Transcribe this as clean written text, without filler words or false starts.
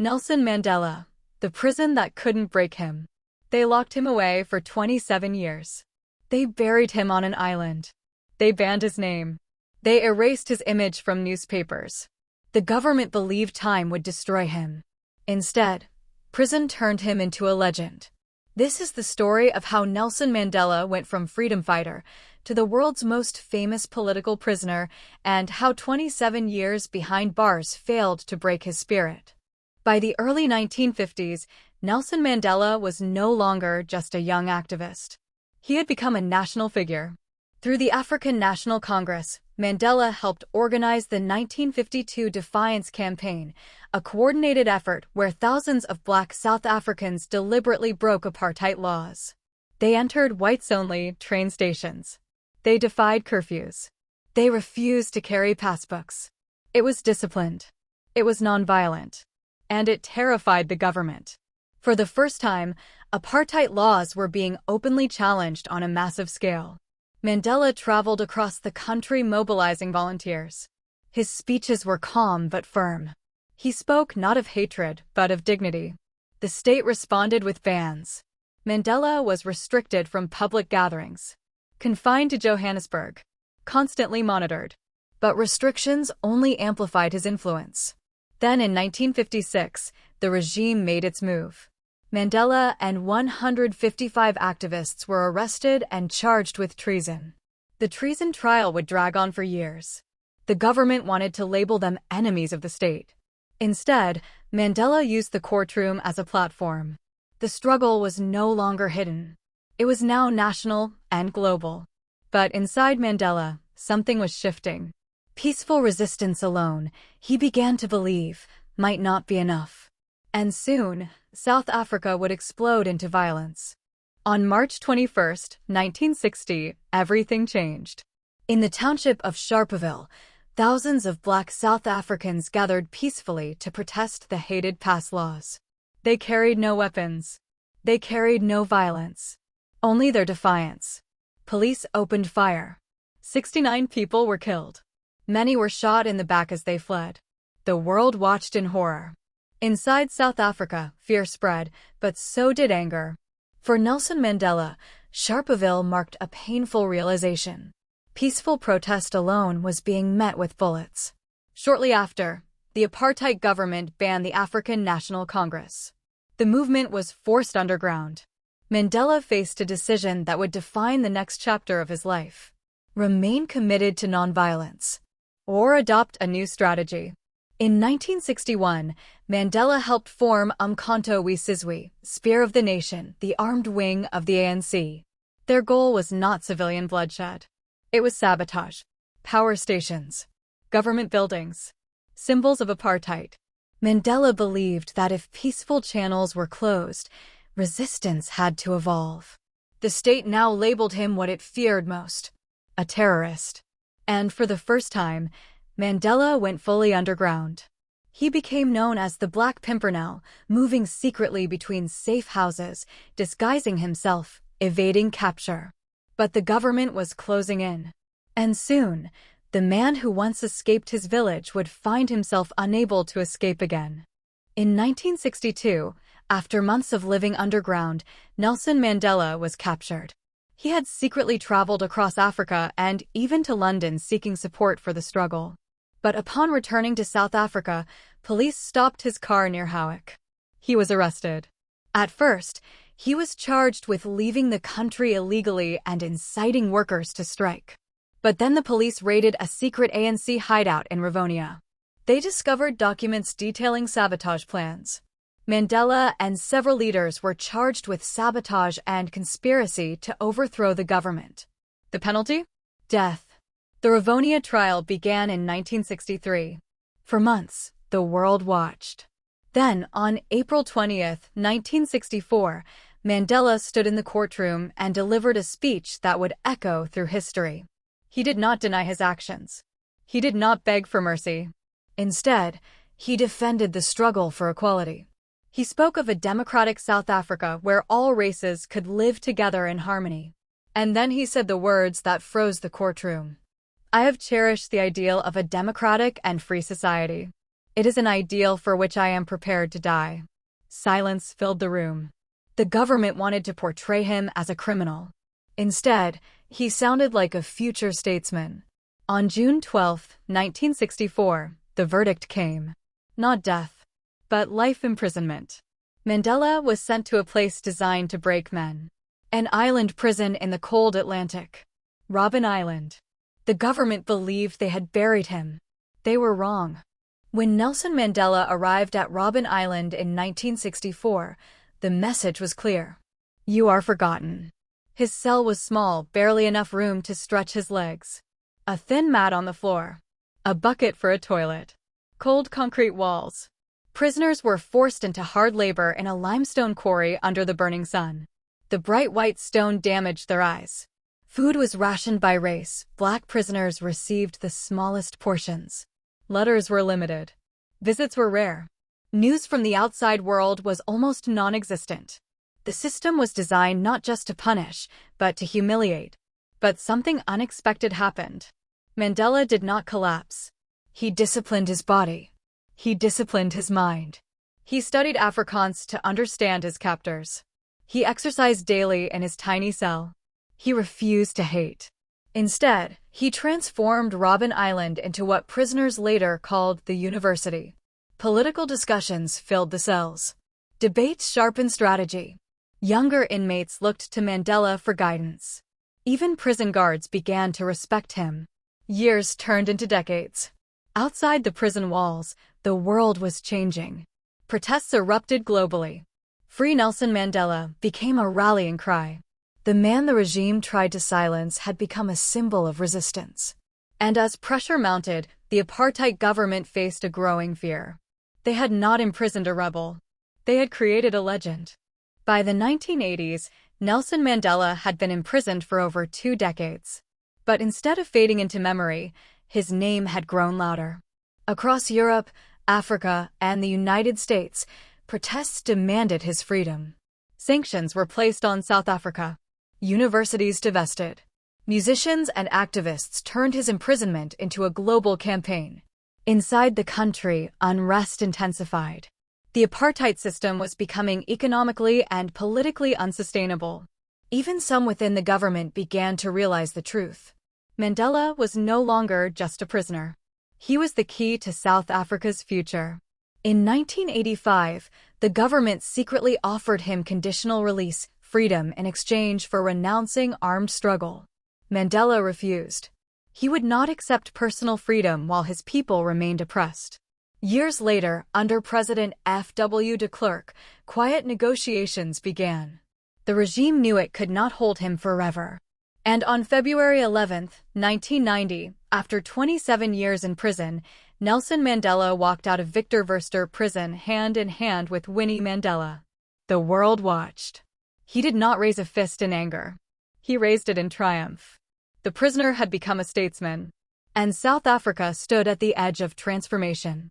Nelson Mandela, the prison that couldn't break him. They locked him away for 27 years. They buried him on an island. They banned his name. They erased his image from newspapers. The government believed time would destroy him. Instead, prison turned him into a legend. This is the story of how Nelson Mandela went from freedom fighter to the world's most famous political prisoner, and how 27 years behind bars failed to break his spirit. By the early 1950s, Nelson Mandela was no longer just a young activist. He had become a national figure. Through the African National Congress, Mandela helped organize the 1952 Defiance Campaign, a coordinated effort where thousands of Black South Africans deliberately broke apartheid laws. They entered whites-only train stations. They defied curfews. They refused to carry passbooks. It was disciplined. It was nonviolent. And it terrified the government. For the first time, apartheid laws were being openly challenged on a massive scale. Mandela traveled across the country mobilizing volunteers. His speeches were calm but firm. He spoke not of hatred, but of dignity. The state responded with bans. Mandela was restricted from public gatherings, confined to Johannesburg, constantly monitored. But restrictions only amplified his influence. Then in 1956, the regime made its move. Mandela and 155 activists were arrested and charged with treason. The treason trial would drag on for years. The government wanted to label them enemies of the state. Instead, Mandela used the courtroom as a platform. The struggle was no longer hidden. It was now national and global. But inside Mandela, something was shifting. Peaceful resistance alone, he began to believe, might not be enough. And soon, South Africa would explode into violence. On March 21, 1960, everything changed. In the township of Sharpeville, thousands of Black South Africans gathered peacefully to protest the hated pass laws. They carried no weapons. They carried no violence. Only their defiance. Police opened fire. 69 people were killed. Many were shot in the back as they fled. The world watched in horror. Inside South Africa, fear spread, but so did anger. For Nelson Mandela, Sharpeville marked a painful realization. Peaceful protest alone was being met with bullets. Shortly after, the apartheid government banned the African National Congress. The movement was forced underground. Mandela faced a decision that would define the next chapter of his life: remain committed to nonviolence, or adopt a new strategy. In 1961, Mandela helped form Umkhonto we Sizwe, Spear of the Nation, the armed wing of the ANC. Their goal was not civilian bloodshed. It was sabotage. Power stations. Government buildings. Symbols of apartheid. Mandela believed that if peaceful channels were closed, resistance had to evolve. The state now labeled him what it feared most: a terrorist. And for the first time, Mandela went fully underground. He became known as the Black Pimpernel, moving secretly between safe houses, disguising himself, evading capture. But the government was closing in. And soon, the man who once escaped his village would find himself unable to escape again. In 1962, after months of living underground, Nelson Mandela was captured. He had secretly traveled across Africa and even to London seeking support for the struggle. But upon returning to South Africa, police stopped his car near Howick. He was arrested. At first, he was charged with leaving the country illegally and inciting workers to strike. But then the police raided a secret ANC hideout in Rivonia. They discovered documents detailing sabotage plans. Mandela and several leaders were charged with sabotage and conspiracy to overthrow the government. The penalty? Death. The Rivonia Trial began in 1963. For months, the world watched. Then, on April 20th, 1964, Mandela stood in the courtroom and delivered a speech that would echo through history. He did not deny his actions. He did not beg for mercy. Instead, he defended the struggle for equality. He spoke of a democratic South Africa where all races could live together in harmony. And then he said the words that froze the courtroom: "I have cherished the ideal of a democratic and free society." It is an ideal for which I am prepared to die. Silence filled the room. The government wanted to portray him as a criminal. Instead, he sounded like a future statesman. On June 12, 1964, the verdict came. Not death, but life imprisonment. Mandela was sent to a place designed to break men. An island prison in the cold Atlantic. Robben Island. The government believed they had buried him. They were wrong. When Nelson Mandela arrived at Robben Island in 1964, the message was clear. You are forgotten. His cell was small, barely enough room to stretch his legs. A thin mat on the floor. A bucket for a toilet. Cold concrete walls. Prisoners were forced into hard labor in a limestone quarry under the burning sun. The bright white stone damaged their eyes. Food was rationed by race. Black prisoners received the smallest portions. Letters were limited. Visits were rare. News from the outside world was almost non-existent. The system was designed not just to punish, but to humiliate. But something unexpected happened. Mandela did not collapse. He disciplined his body. He disciplined his mind. He studied Afrikaans to understand his captors. He exercised daily in his tiny cell. He refused to hate. Instead, he transformed Robben Island into what prisoners later called the university. Political discussions filled the cells. Debates sharpened strategy. Younger inmates looked to Mandela for guidance. Even prison guards began to respect him. Years turned into decades. Outside the prison walls, the world was changing. Protests erupted globally. Free Nelson Mandela became a rallying cry. The man the regime tried to silence had become a symbol of resistance. And as pressure mounted, the apartheid government faced a growing fear. They had not imprisoned a rebel. They had created a legend. By the 1980s, Nelson Mandela had been imprisoned for over 2 decades. But instead of fading into memory, his name had grown louder. Across Europe, Africa, and the United States, protests demanded his freedom. Sanctions were placed on South Africa. Universities divested. Musicians and activists turned his imprisonment into a global campaign. Inside the country, unrest intensified. The apartheid system was becoming economically and politically unsustainable. Even some within the government began to realize the truth. Mandela was no longer just a prisoner. He was the key to South Africa's future. In 1985, the government secretly offered him conditional release, freedom in exchange for renouncing armed struggle. Mandela refused. He would not accept personal freedom while his people remained oppressed. Years later, under President F.W. de Klerk, quiet negotiations began. The regime knew it could not hold him forever. And on February 11, 1990, after 27 years in prison, Nelson Mandela walked out of Victor Verster prison hand in hand with Winnie Mandela. The world watched. He did not raise a fist in anger. He raised it in triumph. The prisoner had become a statesman, and South Africa stood at the edge of transformation.